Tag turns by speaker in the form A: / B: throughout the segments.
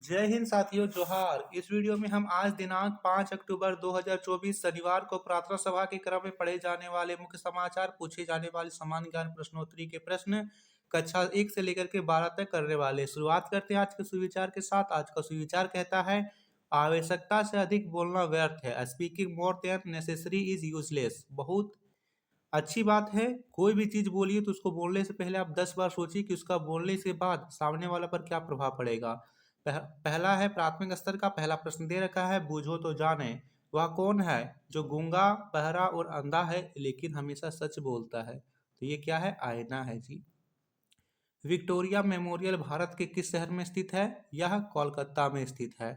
A: जय हिंद साथियों, जोहार। इस वीडियो में हम आज दिनांक 5 अक्टूबर 2024 शनिवार को प्रार्थना सभा के क्रम में पढ़े जाने वाले मुख्य समाचार, पूछे जाने वाले सामान्य ज्ञान प्रश्नोत्तरी के प्रश्न कक्षा 1 से लेकर के 12 तक करने वाले। शुरुआत करते हैं आज के सुविचार के साथ। आज का सुविचार कहता है, आवश्यकता से अधिक बोलना व्यर्थ है। Speaking more than necessary is useless. बहुत अच्छी बात है। कोई भी चीज बोलिए तो उसको बोलने से पहले आप 10 बार सोचिए कि उसका बोलने से बाद सामने वाला पर क्या प्रभाव पड़ेगा। पहला है, प्राथमिक स्तर का पहला प्रश्न दे रखा है, बूझो तो जाने। वह कौन है जो गूंगा, बहरा और अंधा है लेकिन हमेशा सच बोलता है? तो ये क्या है? आईना है जी। विक्टोरिया मेमोरियल भारत के किस शहर में स्थित है? यह कोलकाता में स्थित है।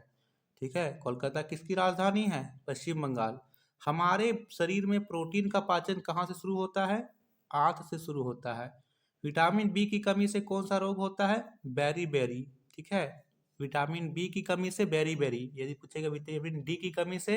A: ठीक है। कोलकाता किसकी राजधानी है? पश्चिम बंगाल। हमारे शरीर में प्रोटीन का पाचन कहाँ से शुरू होता है? आंत से शुरू होता है। विटामिन बी की कमी से कौन सा रोग होता है? Beriberi. ठीक है। विटामिन बी की कमी से बेरी बेरी। यदि पूछेगा विटामिन डी की कमी से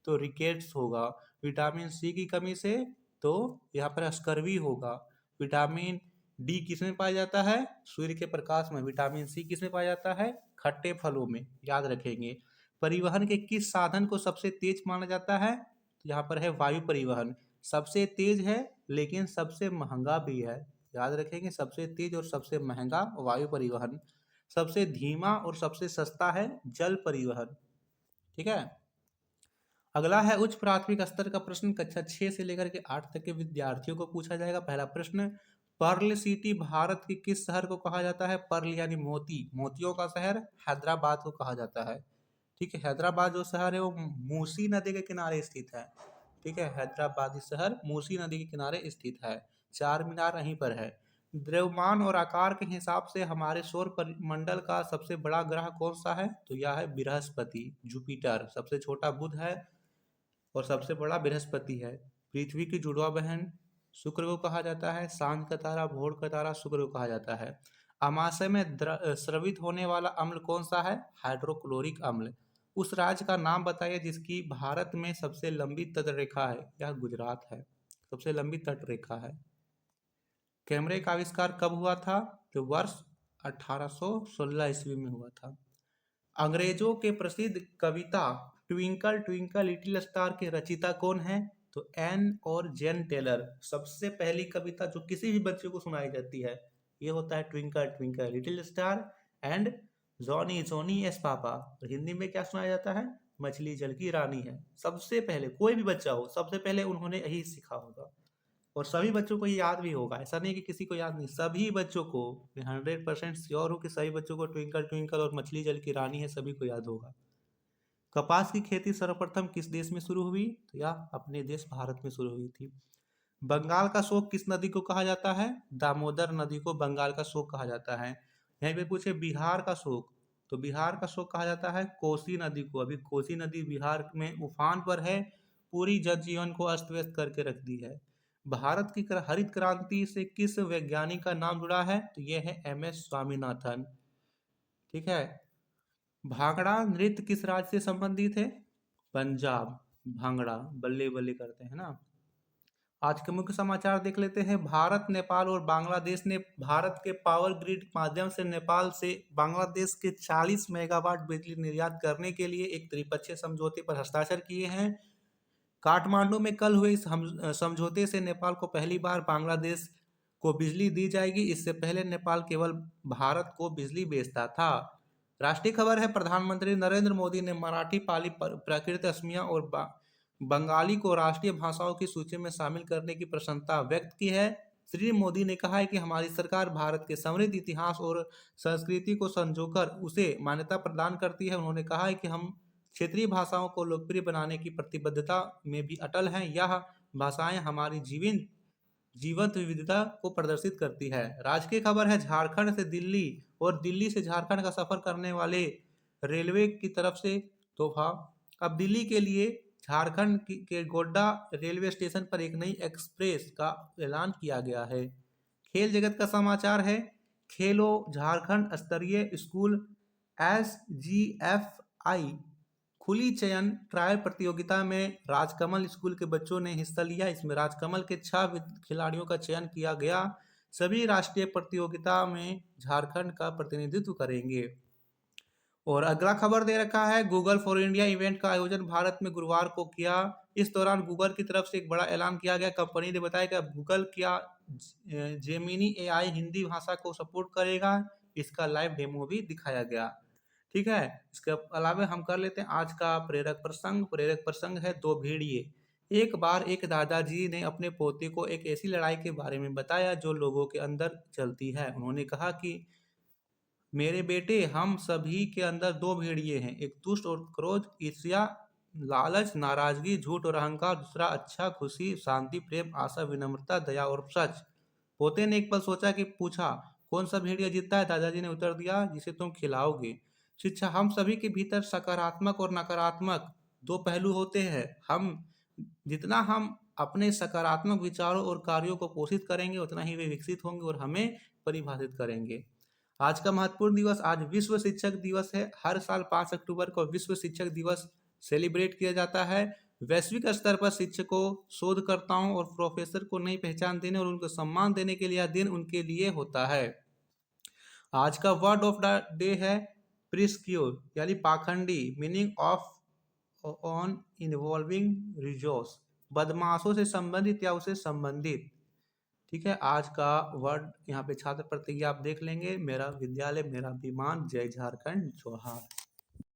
A: तो रिकेट्स होगा। विटामिन सी की कमी से तो यहाँ पर स्कर्वी होगा। विटामिन डी किसमें पाया जाता है? सूर्य के प्रकाश में। विटामिन सी किसमें पाया जाता है? खट्टे फलों में। याद रखेंगे। परिवहन के किस साधन को सबसे तेज माना जाता है? तो यहाँ पर है वायु परिवहन। सबसे तेज है लेकिन सबसे महंगा भी है। याद रखेंगे, सबसे तेज और सबसे महंगा वायु परिवहन। सबसे धीमा और सबसे सस्ता है जल परिवहन। ठीक है। अगला है उच्च प्राथमिक स्तर का प्रश्न, कक्षा 6 से लेकर के 8 तक के विद्यार्थियों को पूछा जाएगा। पहला प्रश्न, पर्ल सिटी भारत के किस शहर को कहा जाता है? पर्ल यानी मोती, मोतियों का शहर हैदराबाद को कहा जाता है। ठीक है। हैदराबाद जो शहर है वो मूसी नदी के किनारे स्थित है। ठीक है। हैदराबाद शहर मूसी नदी के किनारे स्थित है। चार मीनार यहीं पर है। द्रव्यमान और आकार के हिसाब से हमारे सौर मंडल का सबसे बड़ा ग्रह कौन सा है? तो यह है बृहस्पति, जुपिटर। सबसे छोटा बुध है और सबसे बड़ा बृहस्पति है। पृथ्वी की जुड़वा बहन शुक्र को कहा जाता है। सांझ का तारा, भोर का तारा शुक्र को कहा जाता है। अमाशय में स्रवित होने वाला अम्ल कौन सा है? हाइड्रोक्लोरिक अम्ल। उस राज्य का नाम बताइए जिसकी भारत में सबसे लंबी तटरेखा है। यह गुजरात है, सबसे लंबी तटरेखा है। कैमरे का आविष्कार कब हुआ था? तो वर्ष 1816 ईस्वी में हुआ था। अंग्रेजों के प्रसिद्ध कविता ट्विंकल ट्विंकल लिटिल स्टार के रचिता कौन है? तो एन और जेन टेलर। सबसे पहली कविता जो किसी भी बच्चे को सुनाई जाती है ये होता है twinkle twinkle little star and Johnny Johnny yes पापा। और हिंदी में क्या सुनाया जाता है? मछली जल की रानी है। सबसे पहले कोई भी बच्चा हो, सबसे पहले उन्होंने यही सीखा होगा और सभी बच्चों को ये याद भी होगा। ऐसा नहीं कि किसी को याद नहीं, सभी बच्चों को। 100% श्योर हूँ कि सभी बच्चों को ट्विंकल ट्विंकल और मछली जल की रानी है सभी को याद होगा। कपास की खेती सर्वप्रथम किस देश में शुरू हुई? तो यह अपने देश भारत में शुरू हुई थी। बंगाल का शोक किस नदी को कहा जाता है? दामोदर नदी को बंगाल का शोक कहा जाता है। यहीं पे पूछे बिहार का शोक, तो बिहार का शोक कहा जाता है कोसी नदी को। अभी कोसी नदी बिहार में उफान पर है, पूरी जनजीवन को अस्त व्यस्त करके रख दी है। भारत की हरित क्रांति से किस वैज्ञानिक का नाम जुड़ा है? तो यह है MS स्वामीनाथन। ठीक है। भांगड़ा नृत्य किस राज्य से संबंधित है? पंजाब। भांगड़ा बल्ले बल्ले करते हैं ना। आज के मुख्य समाचार देख लेते हैं। भारत, नेपाल और बांग्लादेश ने भारत के पावर ग्रिड के माध्यम से नेपाल से बांग्लादेश के 40 मेगावाट बिजली निर्यात करने के लिए एक त्रिपक्षीय समझौते पर हस्ताक्षर किए हैं। काठमांडू में कल हुए इस समझौते से नेपाल को पहली बार बांग्लादेश को बिजली दी जाएगी। इससे पहले नेपाल केवल भारत को बिजली बेचता था। राष्ट्रीय खबर है, प्रधानमंत्री नरेंद्र मोदी ने मराठी, पाली, प्राकृत, असमिया और बंगाली को राष्ट्रीय भाषाओं की सूची में शामिल करने की प्रसन्नता व्यक्त की है। श्री मोदी ने कहा है कि हमारी सरकार भारत के समृद्ध इतिहास और संस्कृति को संजोकर उसे मान्यता प्रदान करती है। उन्होंने कहा है कि हम क्षेत्रीय भाषाओं को लोकप्रिय बनाने की प्रतिबद्धता में भी अटल हैं। यह भाषाएं हमारी जीवंत विविधता को प्रदर्शित करती है। राजकीय खबर है, झारखंड से दिल्ली और दिल्ली से झारखंड का सफर करने वाले रेलवे की तरफ से तोहफा। अब दिल्ली के लिए झारखंड के गोड्डा रेलवे स्टेशन पर एक नई एक्सप्रेस का ऐलान किया गया है। खेल जगत का समाचार है, खेलो झारखंड स्तरीय स्कूल SGFI खुली चयन ट्रायल प्रतियोगिता में राजकमल स्कूल के बच्चों ने हिस्सा लिया। इसमें राजकमल के 6 खिलाड़ियों का चयन किया गया। सभी राष्ट्रीय प्रतियोगिता में झारखंड का प्रतिनिधित्व करेंगे। और अगला खबर दे रखा है, गूगल फॉर इंडिया इवेंट का आयोजन भारत में गुरुवार को किया। इस दौरान गूगल की तरफ से एक बड़ा ऐलान किया गया। कंपनी ने बताया कि अब गूगल क्या जेमिनी एआई हिंदी भाषा को सपोर्ट करेगा। इसका लाइव डेमो भी दिखाया गया। ठीक है, इसके अलावा हम कर लेते हैं आज का प्रेरक प्रसंग। प्रेरक प्रसंग है दो भेड़िए। एक बार एक दादाजी ने अपने पोते को एक ऐसी लड़ाई के बारे में बताया जो लोगों के अंदर चलती है। उन्होंने कहा कि मेरे बेटे, हम सभी के अंदर दो भेड़िए हैं, एक दुष्ट और क्रोध, ईर्ष्या, लालच, नाराजगी, झूठ और अहंकार। दूसरा अच्छा, खुशी, शांति, प्रेम, आशा, विनम्रता, दया और सच। पोते ने एक पल सोचा कि पूछा, कौन सा भेड़िया जीतता है? दादाजी ने उत्तर दिया, जिसे तुम खिलाओगे। शिक्षा, हम सभी के भीतर सकारात्मक और नकारात्मक दो पहलू होते हैं। जितना हम अपने सकारात्मक विचारों और कार्यों को पोषित करेंगे, उतना ही वे विकसित होंगे और हमें परिभाषित करेंगे। आज का महत्वपूर्ण दिवस, आज विश्व शिक्षक दिवस है। हर साल 5 अक्टूबर को विश्व शिक्षक दिवस सेलिब्रेट किया जाता है। वैश्विक स्तर पर शिक्षकों, शोधकर्ताओं और प्रोफेसर को नई पहचान देने और उनको सम्मान देने के लिए यह दिन उनके लिए होता है। आज का वर्ड ऑफ द डे है प्रिस्क्यूर, यानी पाखंडी। Meaning of on involving resource, बदमाशों से संबंधित या उसे संबंधित। ठीक है, आज का वर्ड यहाँ पे छात्र प्रतिज्ञा आप देख लेंगे। मेरा विद्यालय मेरा अभिमान, जय झारखंड, जोहार।